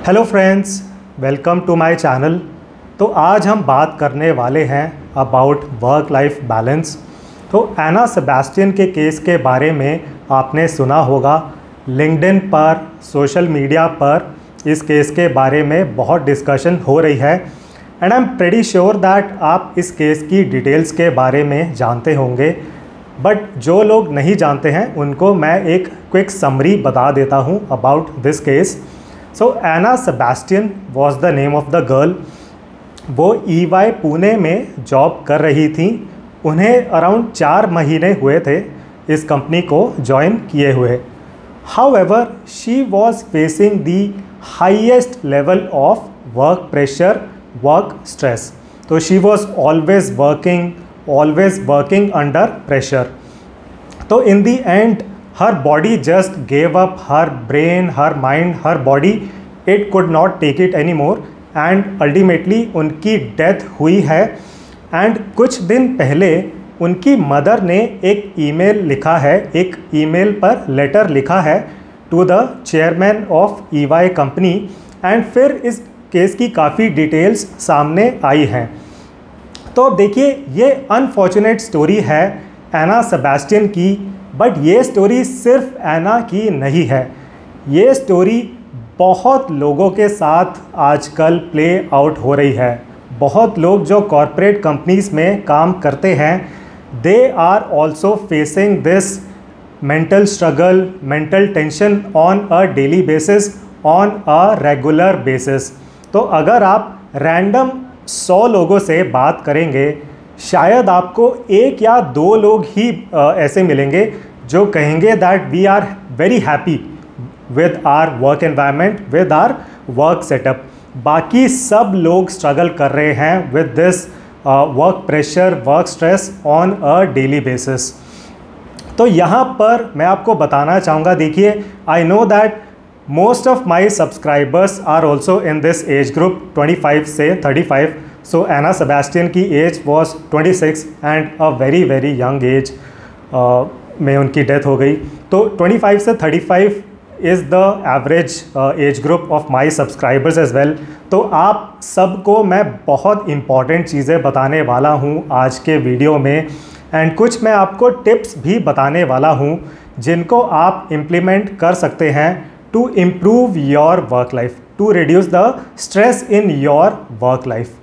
Hello friends, welcome to my channel. तो आज हम बात करने वाले हैं अबाउट वर्क लाइफ बैलेंस। तो एना सेबेस्टियन के केस के बारे में आपने सुना होगा। लिंक्डइन पर, सोशल मीडिया पर इस केस के बारे में बहुत डिस्कशन हो रही है and I am pretty sure that आप इस केस की डिटेल्स के बारे में जानते होंगे। बट जो लोग नहीं जानते हैं उनको मैं एक क्विक समरी बता देता हूँ about this case. So Anna Sebastian was the name of the girl. वो EY पुणे में जॉब कर रही थी। उन्हें अराउंड 4 महीने हुए थे इस कंपनी को ज्वाइन किए हुए। However she was facing the highest level of work pressure, work stress. तो she was always working under pressure. तो in the end her body just gave up, her brain, her mind, her body, it could not take it anymore and ultimately उनकी death हुई है। And कुछ दिन पहले उनकी mother ने एक ईमेल लिखा है, एक ईमेल पर लेटर लिखा है to the chairman of EY company. And फिर इस केस की काफ़ी डिटेल्स सामने आई हैं। तो देखिए, ये अनफॉर्चुनेट स्टोरी है एना सेबेस्टियन की, बट ये स्टोरी सिर्फ एना की नहीं है। ये स्टोरी बहुत लोगों के साथ आजकल प्ले आउट हो रही है। बहुत लोग जो कॉरपोरेट कंपनीज में काम करते हैं, they are also facing this mental struggle, mental tension on a daily basis, on a regular basis. तो अगर आप रैंडम 100 लोगों से बात करेंगे, शायद आपको 1 या 2 लोग ही ऐसे मिलेंगे जो कहेंगे that we are very happy with our work environment, with our work setup. बाकी सब लोग स्ट्रगल कर रहे हैं with this work pressure, work stress on a daily basis. तो यहाँ पर मैं आपको बताना चाहूँगा, देखिए, I know that most of my subscribers are also in this age group 25 से 35। सो एना सेबेस्टियन की age was 26 and a very very young age में उनकी डेथ हो गई। तो 25 से 35 is the average age group of my subscribers as well. तो आप सबको मैं बहुत इम्पॉर्टेंट चीज़ें बताने वाला हूँ आज के वीडियो में, एंड कुछ मैं आपको टिप्स भी बताने वाला हूँ जिनको आप इम्प्लीमेंट कर सकते हैं to improve your work life, to reduce the stress in your work life.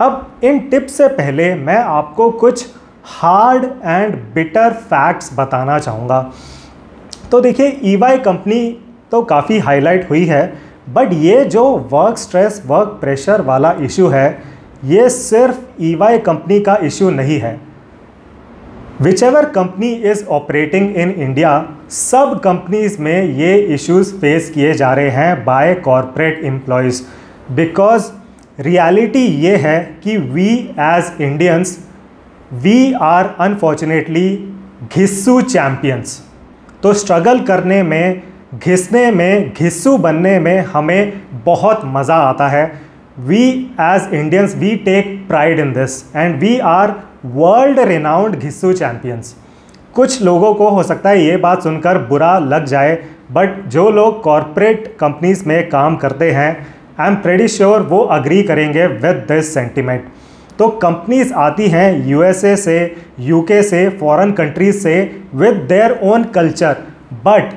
अब इन टिप्स से पहले मैं आपको कुछ हार्ड एंड बिटर फैक्ट्स बताना चाहूँगा। तो देखिए, EY कंपनी तो काफ़ी हाईलाइट हुई है, बट ये जो वर्क स्ट्रेस, वर्क प्रेशर वाला इशू है, ये सिर्फ EY कंपनी का इशू नहीं है। Whichever company is operating in India, सब कंपनीज़ में ये इश्यूज़ फेस किए जा रहे हैं by corporate employees. Because reality ये है कि we as Indians, we are unfortunately घिस्सू चैम्पियंस। तो स्ट्रगल करने में, घिसने में, घिस्सू बनने में हमें बहुत मज़ा आता है। We as Indians, we take pride in this and we are world renowned घिस्सू चैम्पियंस। कुछ लोगों को हो सकता है ये बात सुनकर बुरा लग जाए, बट जो लोग कॉरपोरेट कंपनीज़ में काम करते हैं, आई एम प्रेटी श्योर वो अग्री करेंगे विद दिस सेंटिमेंट। तो कंपनीज आती हैं USA से, UK से, फॉरेन कंट्रीज से with their own culture, but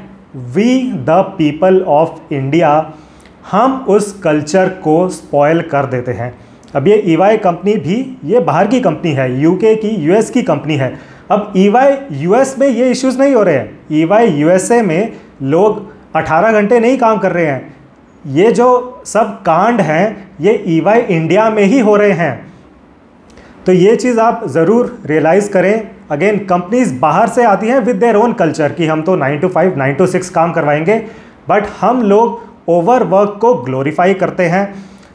we the people of India, हम उस कल्चर को स्पॉयल कर देते हैं। अब ये EY कंपनी भी, ये बाहर की कंपनी है, UK की, US की कंपनी है। अब EY US में ये इश्यूज़ नहीं हो रहे हैं। EY USA में लोग 18 घंटे नहीं काम कर रहे हैं। ये जो सब कांड हैं, ये EY इंडिया में ही हो रहे हैं। तो ये चीज़ आप ज़रूर रियलाइज़ करें। अगेन, कंपनीज बाहर से आती हैं विद देयर ओन कल्चर कि हम तो 9 to 5, 9 to 6 काम करवाएंगे, बट हम लोग ओवरवर्क को ग्लोरीफाई करते हैं।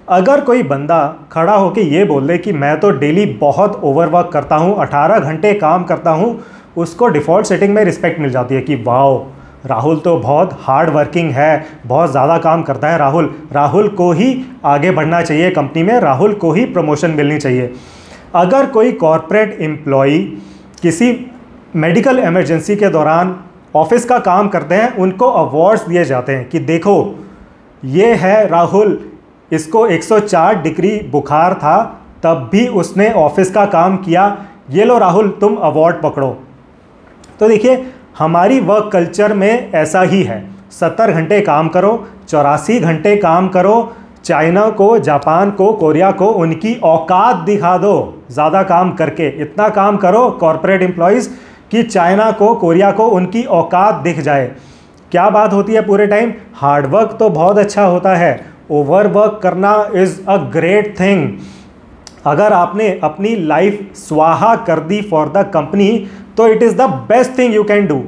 अगर कोई बंदा खड़ा होकर ये बोल दे कि मैं तो डेली बहुत ओवरवर्क करता हूँ, 18 घंटे काम करता हूँ, उसको डिफ़ॉल्ट सेटिंग में रिस्पेक्ट मिल जाती है कि वाओ, राहुल तो बहुत हार्ड वर्किंग है, बहुत ज़्यादा काम करता है राहुल को ही आगे बढ़ना चाहिए कंपनी में, राहुल को ही प्रमोशन मिलनी चाहिए। अगर कोई कॉरपोरेट एम्प्लॉई किसी मेडिकल इमरजेंसी के दौरान ऑफिस का काम करते हैं, उनको अवार्ड्स दिए जाते हैं कि देखो ये है राहुल, इसको 104 डिग्री बुखार था तब भी उसने ऑफिस का काम किया, ये लो राहुल तुम अवार्ड पकड़ो। तो देखिए हमारी वर्क कल्चर में ऐसा ही है, 70 घंटे काम करो, 84 घंटे काम करो। चाइना को, जापान को, कोरिया को उनकी औकात दिखा दो ज़्यादा काम करके। इतना काम करो कॉरपोरेट एम्प्लॉयज़ कि चाइना को, कोरिया को उनकी औकात दिख जाए। क्या बात होती है पूरे टाइम? हार्डवर्क तो बहुत अच्छा होता है, ओवरवर्क करना इज़ अ ग्रेट थिंग। अगर आपने अपनी लाइफ स्वाहा कर दी फॉर द कंपनी तो it is the best thing you can do.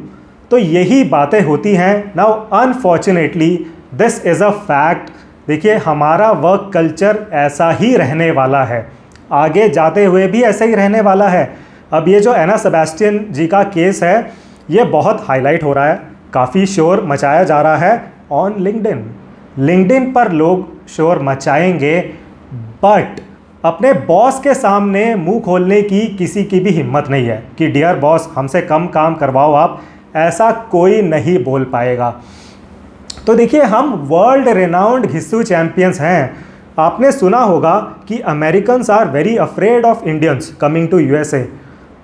तो यही बातें होती हैं। Now unfortunately this is a fact. देखिए हमारा वर्क कल्चर ऐसा ही रहने वाला है, आगे जाते हुए भी ऐसा ही रहने वाला है। अब ये जो एना सेबेस्टियन जी का केस है ये बहुत हाईलाइट हो रहा है, काफ़ी शोर मचाया जा रहा है ऑन लिंक्डइन पर लोग शोर मचाएंगे, बट अपने बॉस के सामने मुंह खोलने की किसी की भी हिम्मत नहीं है कि डियर बॉस हमसे कम काम करवाओ आप, ऐसा कोई नहीं बोल पाएगा। तो देखिए हम वर्ल्ड रेनाउंड घिस्सू चैंपियंस हैं। आपने सुना होगा कि Americans are very afraid of Indians coming to USA.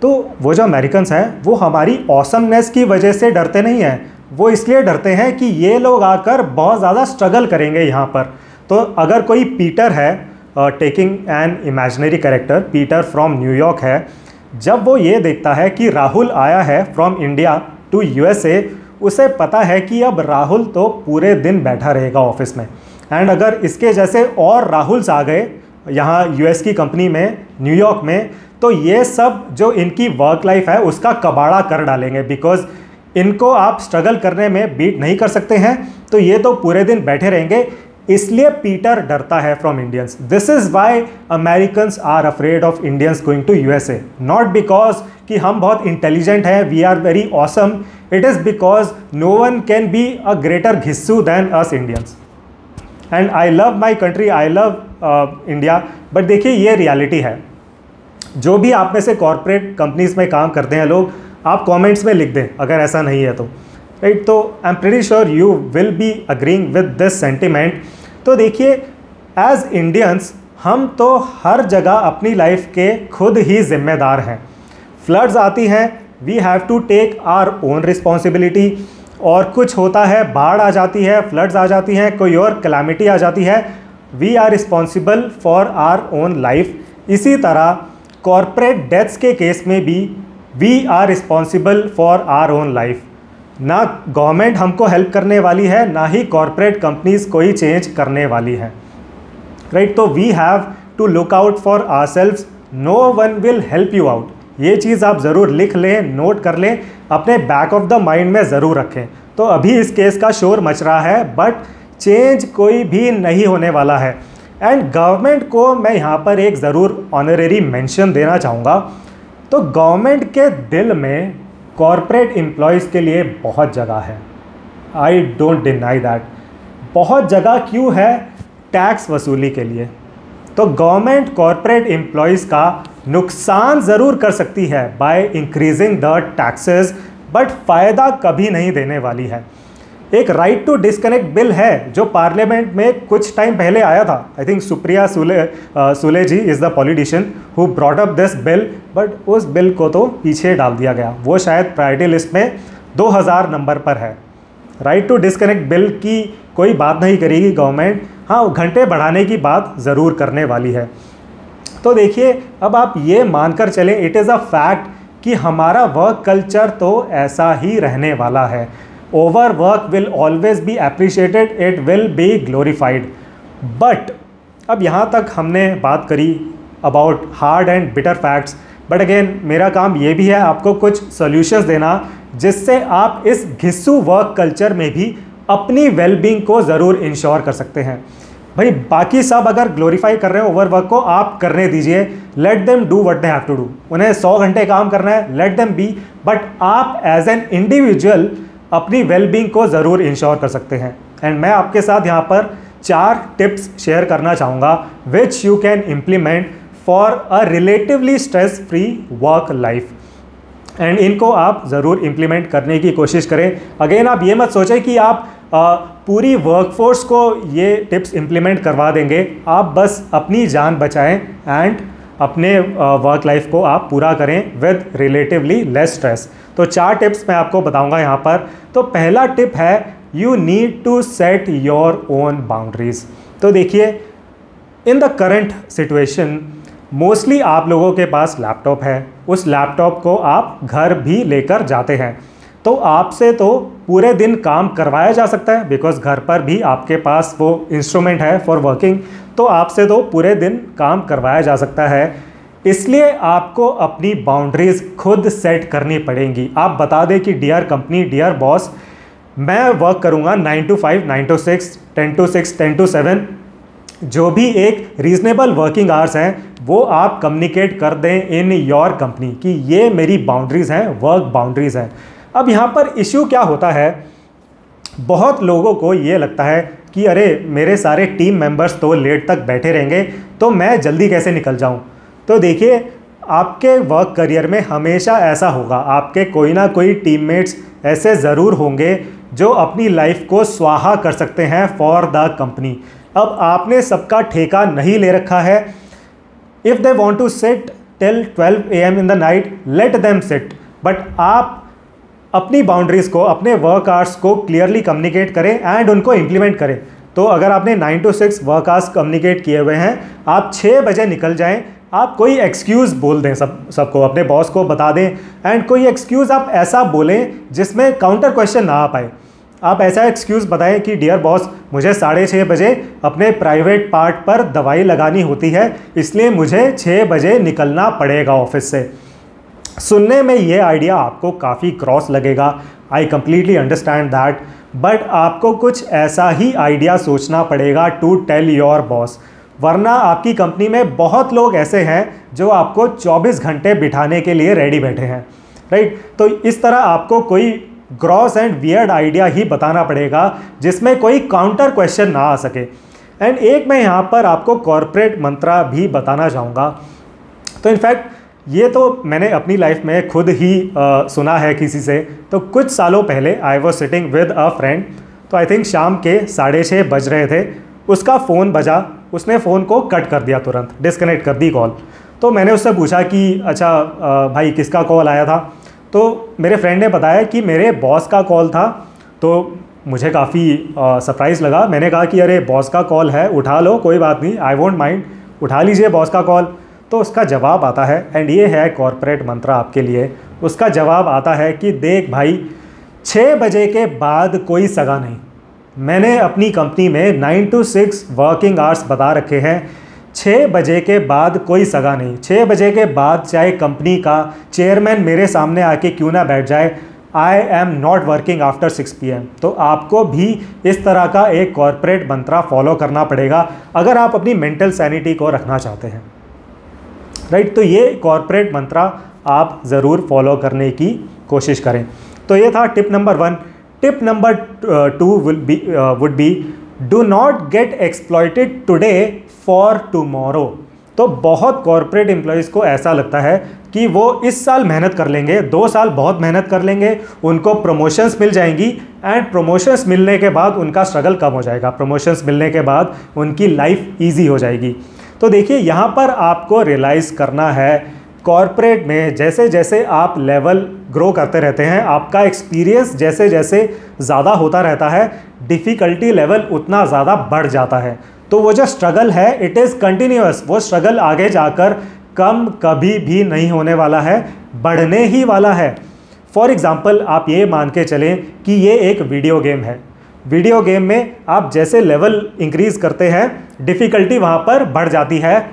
तो वो जो अमेरिकन्स हैं वो हमारी ऑसमनेस की वजह से डरते नहीं हैं, वो इसलिए डरते हैं कि ये लोग आकर बहुत ज़्यादा स्ट्रगल करेंगे यहाँ पर। तो अगर कोई पीटर है, taking an imaginary character, Peter from New York है, जब वो ये देखता है कि राहुल आया है फ्रॉम इंडिया टू यूएसए, उसे पता है कि अब राहुल तो पूरे दिन बैठा रहेगा ऑफिस में, एंड अगर इसके जैसे और राहुल्स आ गए यहाँ यूएस की कंपनी में, न्यूयॉर्क में, तो ये सब जो इनकी वर्क लाइफ है उसका कबाड़ा कर डालेंगे। बिकॉज इनको आप स्ट्रगल करने में बीट नहीं कर सकते हैं, तो ये तो पूरे दिन बैठे रहेंगे। इसलिए पीटर डरता है from Indians. This is why Americans are afraid of Indians going to USA, not because कि हम बहुत इंटेलिजेंट हैं, we are very awesome, it is because no one can be a greater घिस्सू than us Indians. And I love my country, I love India, but देखिए ये reality है। जो भी आप में से कॉर्पोरेट कंपनीज में काम करते हैं लोग, आप कमेंट्स में लिख दें अगर ऐसा नहीं है तो, राइट। तो I am pretty sure you will be agreeing with this sentiment. तो देखिए एज इंडियंस हम तो हर जगह अपनी लाइफ के खुद ही जिम्मेदार हैं। फ्लड्स आती हैं, we have to take our own responsibility, और कुछ होता है, बाढ़ आ जाती है, फ्लड्स आ जाती हैं, कोई और कैलामिटी आ जाती है, we are responsible for our own life. इसी तरह कॉर्पोरेट डेथ्स के केस में भी we are responsible for our own life. ना गवर्नमेंट हमको हेल्प करने वाली है, ना ही कॉर्पोरेट कंपनीज कोई चेंज करने वाली है, राइट। तो we have to look out for ourselves, no one will help you out. ये चीज़ आप ज़रूर लिख लें, नोट कर लें, अपने बैक ऑफ द माइंड में ज़रूर रखें। तो अभी इस केस का शोर मच रहा है, बट चेंज कोई भी नहीं होने वाला है। एंड गवर्नमेंट को मैं यहाँ पर एक ज़रूर ऑनरेरी मेंशन देना चाहूँगा। तो गवर्नमेंट के दिल में कॉर्पोरेट एम्प्लॉयज़ के लिए बहुत जगह है, आई डोंट डिनाई दैट। बहुत जगह क्यों है? टैक्स वसूली के लिए। तो गवर्नमेंट कॉर्पोरेट एम्प्लॉयज़ का नुकसान ज़रूर कर सकती है by increasing the taxes, but फ़ायदा कभी नहीं देने वाली है। एक राइट टू डिस्कनेक्ट बिल है जो पार्लियामेंट में कुछ टाइम पहले आया था। I think Supriya Sule ji is the politician who brought up this bill, but उस बिल को तो पीछे डाल दिया गया। वो शायद प्रायोरिटी लिस्ट में 2000 नंबर पर है। राइट टू डिस्कनेक्ट बिल की कोई बात नहीं करेगी गवर्नमेंट, हाँ घंटे बढ़ाने की बात ज़रूर करने वाली है। तो देखिए अब आप ये मानकर चलें, इट इज़ अ फैक्ट कि हमारा वर्क कल्चर तो ऐसा ही रहने वाला है। Overwork will always be appreciated, it will be glorified. But अब यहाँ तक हमने बात करी about hard and bitter facts, but again मेरा काम ये भी है आपको कुछ सॉल्यूशंस देना जिससे आप इस घिस्सू वर्क कल्चर में भी अपनी वेलबींग को ज़रूर इंश्योर कर सकते हैं। भाई बाकी सब अगर ग्लोरीफाई कर रहे हैं ओवरवर्क को, आप करने दीजिए, let them do what they have to do. उन्हें 100 घंटे काम करना है, लेट देम बी, बट आप एज एन इंडिविजुअल अपनी वेलबींग को ज़रूर इंश्योर कर सकते हैं। एंड मैं आपके साथ यहाँ पर 4 टिप्स शेयर करना चाहूँगा which you can implement for a relatively stress free work life. And इनको आप ज़रूर इम्प्लीमेंट करने की कोशिश करें। अगेन आप ये मत सोचें कि आप पूरी वर्कफोर्स को ये टिप्स इम्प्लीमेंट करवा देंगे। आप बस अपनी जान बचाएं एंड अपने वर्क लाइफ को आप पूरा करें विद रिलेटिवली लेस स्ट्रेस। तो 4 टिप्स मैं आपको बताऊंगा यहाँ पर। तो पहला टिप है you need to set your own boundaries. तो देखिए, in the current situation mostly आप लोगों के पास लैपटॉप है, उस लैपटॉप को आप घर भी लेकर जाते हैं। तो आपसे तो पूरे दिन काम करवाया जा सकता है बिकॉज घर पर भी आपके पास वो इंस्ट्रूमेंट है फॉर वर्किंग, तो आपसे तो पूरे दिन काम करवाया जा सकता है। इसलिए आपको अपनी बाउंड्रीज़ खुद सेट करनी पड़ेंगी। आप बता दें कि डियर कंपनी, डियर बॉस, मैं वर्क करूँगा 9 to 5, 9 to 6, 10 to 6, 10 to 7, जो भी एक रीजनेबल वर्किंग आवर्स हैं वो आप कम्युनिकेट कर दें इन योर कंपनी कि ये मेरी बाउंड्रीज़ हैं, वर्क बाउंड्रीज़ हैं। अब यहाँ पर इश्यू क्या होता है, बहुत लोगों को ये लगता है कि अरे मेरे सारे टीम मेंबर्स तो लेट तक बैठे रहेंगे तो मैं जल्दी कैसे निकल जाऊँ। तो देखिए, आपके वर्क करियर में हमेशा ऐसा होगा, आपके कोई ना कोई टीममेट्स ऐसे ज़रूर होंगे जो अपनी लाइफ को स्वाहा कर सकते हैं फॉर द कंपनी। अब आपने सबका ठेका नहीं ले रखा है। If they want to sit till 12 AM in the night, let them sit, but आप अपनी बाउंड्रीज़ को, अपने वर्क आवर्स को क्लियरली कम्युनिकेट करें एंड उनको इम्प्लीमेंट करें। तो अगर आपने 9 to 6 वर्क आवर्स कम्युनिकेट किए हुए हैं, आप 6 बजे निकल जाएं। आप कोई एक्सक्यूज़ बोल दें, सबको, अपने बॉस को बता दें एंड कोई एक्सक्यूज़ आप ऐसा बोलें जिसमें काउंटर क्वेश्चन ना आ पाए। आप ऐसा एक्सक्यूज़ बताएं कि डियर बॉस, मुझे 6:30 बजे अपने प्राइवेट पार्ट पर दवाई लगानी होती है, इसलिए मुझे 6 बजे निकलना पड़ेगा ऑफिस से। सुनने में ये आइडिया आपको काफ़ी क्रॉस लगेगा, I completely understand that, but आपको कुछ ऐसा ही आइडिया सोचना पड़ेगा टू टेल योर बॉस, वरना आपकी कंपनी में बहुत लोग ऐसे हैं जो आपको 24 घंटे बिठाने के लिए रेडी बैठे हैं, राइट। तो इस तरह आपको कोई ग्रॉस एंड वियर्ड आइडिया ही बताना पड़ेगा जिसमें कोई काउंटर क्वेश्चन ना आ सके। एंड एक मैं यहाँ पर आपको कॉर्पोरेट मंत्रा भी बताना चाहूँगा। तो इनफैक्ट ये तो मैंने अपनी लाइफ में खुद ही सुना है किसी से। तो कुछ सालों पहले I was sitting with a friend, तो आई थिंक शाम के 6:30 बज रहे थे, उसका फ़ोन बजा, उसने फ़ोन को कट कर दिया, तुरंत डिस्कनेक्ट कर दी कॉल। तो मैंने उससे पूछा कि अच्छा भाई किसका कॉल आया था। तो मेरे फ्रेंड ने बताया कि मेरे बॉस का कॉल था। तो मुझे काफ़ी सरप्राइज़ लगा। मैंने कहा कि अरे बॉस का कॉल है, उठा लो, कोई बात नहीं, आई वोंट माइंड, उठा लीजिए बॉस का कॉल। तो उसका जवाब आता है, एंड ये है कॉर्पोरेट मंत्रा आपके लिए, उसका जवाब आता है कि देख भाई, 6 बजे के बाद कोई सगा नहीं। मैंने अपनी कंपनी में 9 to 6 वर्किंग आवर्स बता रखे हैं, 6 बजे के बाद कोई सगा नहीं। 6 बजे के बाद चाहे कंपनी का चेयरमैन मेरे सामने आके क्यों ना बैठ जाए, I am not working after 6 PM। तो आपको भी इस तरह का एक कॉर्पोरेट मंत्रा फॉलो करना पड़ेगा अगर आप अपनी मेंटल सैनिटी को रखना चाहते हैं, राइट। तो ये कॉर्पोरेट मंत्रा आप ज़रूर फॉलो करने की कोशिश करें। तो ये था tip number 1। Tip number 2 would be do not gate exploited today for tomorrow. तो बहुत कॉर्पोरेट एम्प्लॉयज़ को ऐसा लगता है कि वो इस साल मेहनत कर लेंगे, 2 साल बहुत मेहनत कर लेंगे, उनको प्रमोशंस मिल जाएंगी एंड प्रमोशंस मिलने के बाद उनका स्ट्रगल कम हो जाएगा, प्रमोशंस मिलने के बाद उनकी लाइफ ईजी हो जाएगी। तो देखिए, यहाँ पर आपको रियलाइज़ करना है, कॉर्पोरेट में जैसे जैसे आप लेवल ग्रो करते रहते हैं, आपका एक्सपीरियंस जैसे जैसे ज़्यादा होता रहता है, डिफ़िकल्टी लेवल उतना ज़्यादा बढ़ जाता है। तो वो जो स्ट्रगल है, इट इज़ कंटिन्यूअस, वो स्ट्रगल आगे जाकर कम कभी भी नहीं होने वाला है, बढ़ने ही वाला है। फॉर एग्ज़ाम्पल, आप ये मान के चलें कि ये एक वीडियो गेम है। वीडियो गेम में आप जैसे लेवल इंक्रीज़ करते हैं, डिफ़िकल्टी वहाँ पर बढ़ जाती है,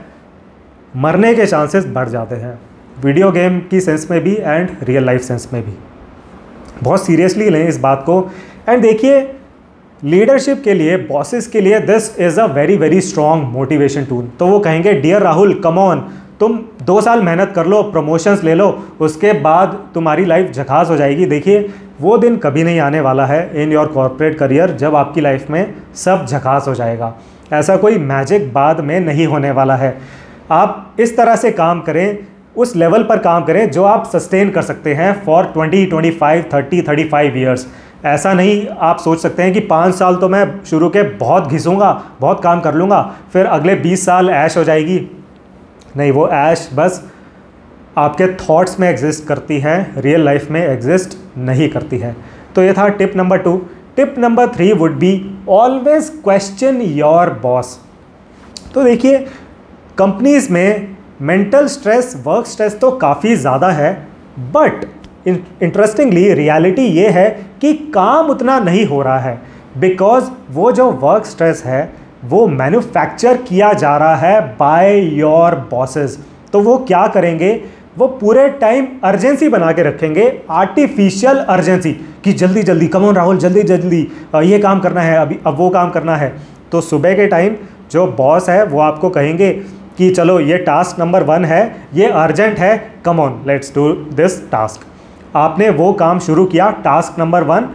मरने के चांसेस बढ़ जाते हैं, वीडियो गेम की सेंस में भी एंड रियल लाइफ सेंस में भी। बहुत सीरियसली लें इस बात को। एंड देखिए, लीडरशिप के लिए, बॉसेस के लिए this is a very very strong motivation tool. तो वो कहेंगे डियर राहुल, कम ऑन, तुम 2 साल मेहनत कर लो, प्रमोशंस ले लो, उसके बाद तुम्हारी लाइफ झकास हो जाएगी। देखिए, वो दिन कभी नहीं आने वाला है इन योर कॉर्पोरेट करियर जब आपकी लाइफ में सब झकास हो जाएगा। ऐसा कोई मैजिक बाद में नहीं होने वाला है। आप इस तरह से काम करें, उस लेवल पर काम करें जो आप सस्टेन कर सकते हैं फॉर 20, 25, 30, 35 ईयर्स। ऐसा नहीं आप सोच सकते हैं कि 5 साल तो मैं शुरू के बहुत घिसूँगा, बहुत काम कर लूँगा, फिर अगले 20 साल ऐश हो जाएगी। नहीं, वो ऐश बस आपके थॉट्स में एग्जिस्ट करती है, रियल लाइफ में एग्जिस्ट नहीं करती है। तो ये था tip number 2। Tip number 3 would be always question your boss. तो देखिए, कंपनीज में मेंटल स्ट्रेस, वर्क स्ट्रेस तो काफ़ी ज़्यादा है, बट इंटरेस्टिंगली रियलिटी ये है कि काम उतना नहीं हो रहा है, बिकॉज वो जो वर्क स्ट्रेस है वो मैन्युफैक्चर किया जा रहा है बाय योर बॉसेस। तो वो क्या करेंगे, वो पूरे टाइम अर्जेंसी बना के रखेंगे, आर्टिफिशियल अर्जेंसी, कि जल्दी जल्दी, कम ऑन राहुल, जल्दी जल्दी ये काम करना है, अभी अब वो काम करना है। तो सुबह के टाइम जो बॉस है वो आपको कहेंगे कि चलो ये टास्क नंबर 1 है, ये अर्जेंट है, come on let's do this task. आपने वो काम शुरू किया, टास्क नंबर 1,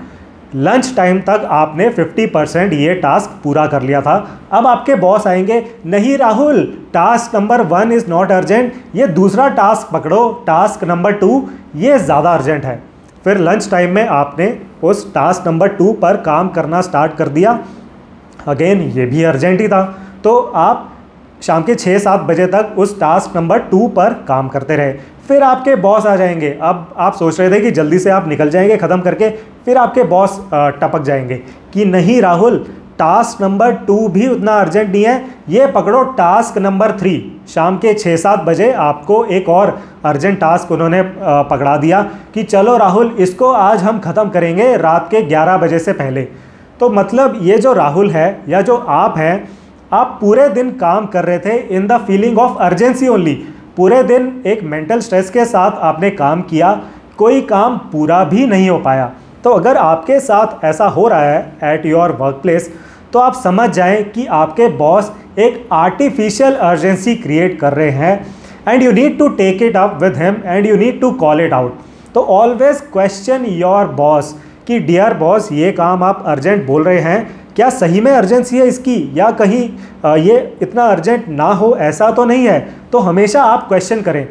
लंच टाइम तक आपने 50% ये टास्क पूरा कर लिया था। अब आपके बॉस आएंगे, नहीं Rahul, task number 1 is not urgent, ये दूसरा टास्क पकड़ो, टास्क नंबर 2 ये ज़्यादा अर्जेंट है। फिर लंच टाइम में आपने उस टास्क नंबर 2 पर काम करना स्टार्ट कर दिया, अगेन ये भी अर्जेंट ही था। तो आप शाम के 6-7 बजे तक उस टास्क नंबर 2 पर काम करते रहे। फिर आपके बॉस आ जाएंगे, अब आप सोच रहे थे कि जल्दी से आप निकल जाएंगे ख़त्म करके, फिर आपके बॉस टपक जाएंगे कि नहीं राहुल, टास्क नंबर 2 भी उतना अर्जेंट नहीं है, ये पकड़ो टास्क नंबर 3। शाम के 6-7 बजे आपको एक और अर्जेंट टास्क उन्होंने पकड़ा दिया कि चलो राहुल, इसको आज हम ख़त्म करेंगे रात के 11 बजे से पहले। तो मतलब ये जो राहुल है या जो आप हैं, आप पूरे दिन काम कर रहे थे in the feeling of urgency only. पूरे दिन एक मेंटल स्ट्रेस के साथ आपने काम किया, कोई काम पूरा भी नहीं हो पाया। तो अगर आपके साथ ऐसा हो रहा है एट योर वर्क प्लेस, तो आप समझ जाएं कि आपके बॉस एक आर्टिफिशियल अर्जेंसी क्रिएट कर रहे हैं, and you need to take it up with him and you need to call it out. तो ऑलवेज क्वेश्चन योर बॉस कि डियर बॉस, ये काम आप अर्जेंट बोल रहे हैं, क्या सही में अर्जेंसी है इसकी, या कहीं ये इतना अर्जेंट ना हो ऐसा तो नहीं है। तो हमेशा आप क्वेश्चन करें।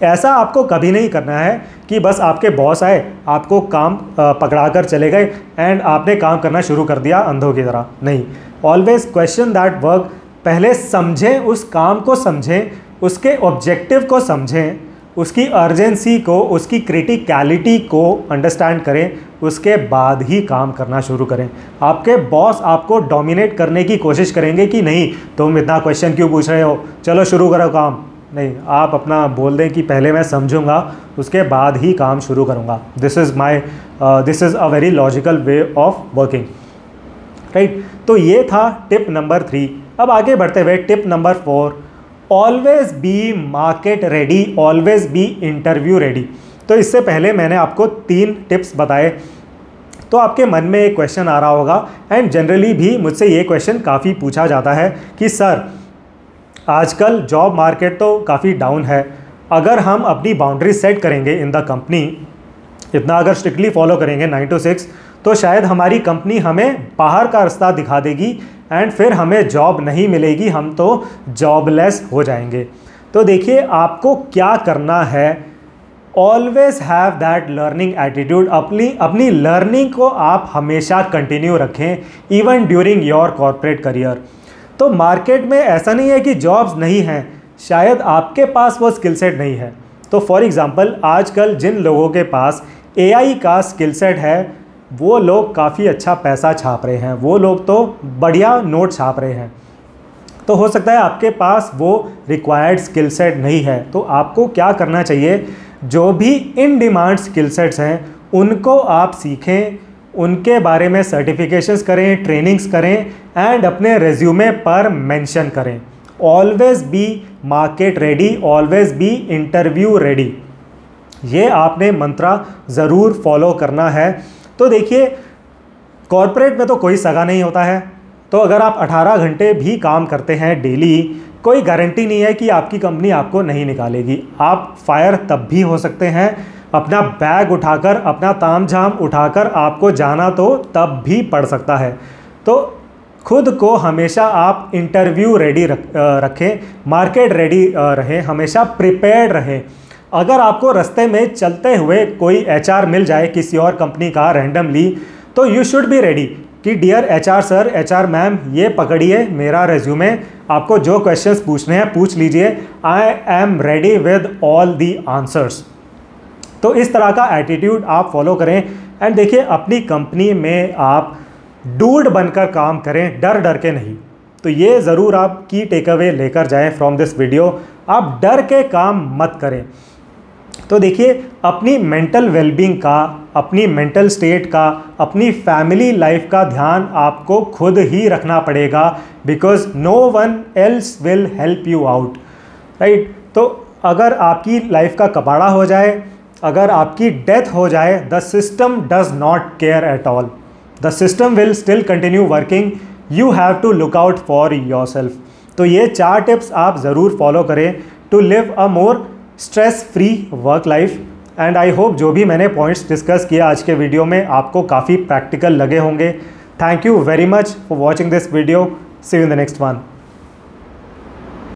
ऐसा आपको कभी नहीं करना है कि बस आपके बॉस आए, आपको काम पकड़ा कर चले गए एंड आपने काम करना शुरू कर दिया अंधों की तरह। नहीं, ऑलवेज क्वेश्चन दैट वर्क। पहले समझें, उस काम को समझें, उसके ऑब्जेक्टिव को समझें, उसकी अर्जेंसी को, उसकी क्रिटिकलिटी को अंडरस्टैंड करें, उसके बाद ही काम करना शुरू करें। आपके बॉस आपको डोमिनेट करने की कोशिश करेंगे कि नहीं तुम इतना क्वेश्चन क्यों पूछ रहे हो, चलो शुरू करो काम। नहीं, आप अपना बोल दें कि पहले मैं समझूंगा, उसके बाद ही काम शुरू करूंगा। This is a very logical way of working, right. तो ये था टिप नंबर 3। अब आगे बढ़ते हुए tip number 4, always be market ready, always be interview ready. तो इससे पहले मैंने आपको 3 टिप्स बताए, तो आपके मन में एक क्वेश्चन आ रहा होगा, एंड जनरली भी मुझसे ये क्वेश्चन काफ़ी पूछा जाता है कि सर आजकल जॉब मार्केट तो काफ़ी डाउन है, अगर हम अपनी बाउंड्री सेट करेंगे इन द कंपनी, इतना अगर स्ट्रिक्टली फॉलो करेंगे 9 to 6, तो शायद हमारी कंपनी हमें बाहर का रास्ता दिखा देगी एंड फिर हमें जॉब नहीं मिलेगी, हम तो जॉबलेस हो जाएंगे। तो देखिए, आपको क्या करना है, always have that learning attitude. अपनी लर्निंग को आप हमेशा कंटिन्यू रखें, even during your corporate career. तो मार्केट में ऐसा नहीं है कि जॉब्स नहीं हैं, शायद आपके पास वो स्किल सेट नहीं है। तो फॉर एग्ज़ाम्पल, आजकल जिन लोगों के पास AI का स्किल सेट है, वो लोग काफ़ी अच्छा पैसा छाप रहे हैं, वो लोग तो बढ़िया नोट छाप रहे हैं। तो हो सकता है आपके पास वो रिक्वायर्ड स्किल सेट नहीं है। तो आपको क्या करना चाहिए, जो भी इन डिमांड स्किल सेट्स हैं उनको आप सीखें, उनके बारे में सर्टिफिकेशंस करें, ट्रेनिंग्स करें एंड अपने रेज्यूमे पर मेंशन करें। Always be market ready, always be interview ready. ये आपने मंत्रा ज़रूर फॉलो करना है। तो देखिए, कॉर्पोरेट में तो कोई सगा नहीं होता है, तो अगर आप 18 घंटे भी काम करते हैं डेली, कोई गारंटी नहीं है कि आपकी कंपनी आपको नहीं निकालेगी। आप फायर तब भी हो सकते हैं, अपना बैग उठाकर, अपना तामझाम उठाकर आपको जाना तो तब भी पड़ सकता है। तो खुद को हमेशा आप इंटरव्यू रेडी रखें, मार्केट रेडी रहें, हमेशा प्रिपेयर्ड रहें। अगर आपको रास्ते में चलते हुए कोई HR मिल जाए किसी और कंपनी का रैंडमली, तो यू शुड बी रेडी कि dear HR sir, HR ma'am, ये पकड़िए मेरा रेज्यूमे, आपको जो क्वेश्चंस पूछने हैं पूछ लीजिए, I am ready with all the answers. तो इस तरह का एटीट्यूड आप फॉलो करें एंड देखिए अपनी कंपनी में आप डूड बनकर काम करें, डर डर के नहीं। तो ये ज़रूर आप की टेक अवे लेकर जाएं फ्रॉम दिस वीडियो, आप डर के काम मत करें। तो देखिए अपनी मेंटल वेलबींग का, अपनी मेंटल स्टेट का, अपनी फैमिली लाइफ का ध्यान आपको खुद ही रखना पड़ेगा, because no one else will help you out, right. तो अगर आपकी लाइफ का कबाड़ा हो जाए, अगर आपकी डेथ हो जाए, the system does not care at all, the system will still continue working, you have to look out for yourself. तो ये 4 टिप्स आप ज़रूर फॉलो करें to live a more stress free work life. And I hope जो भी मैंने points discuss किया आज के वीडियो में आपको काफ़ी प्रैक्टिकल लगे होंगे। Thank you very much for watching this video. See you in the next one.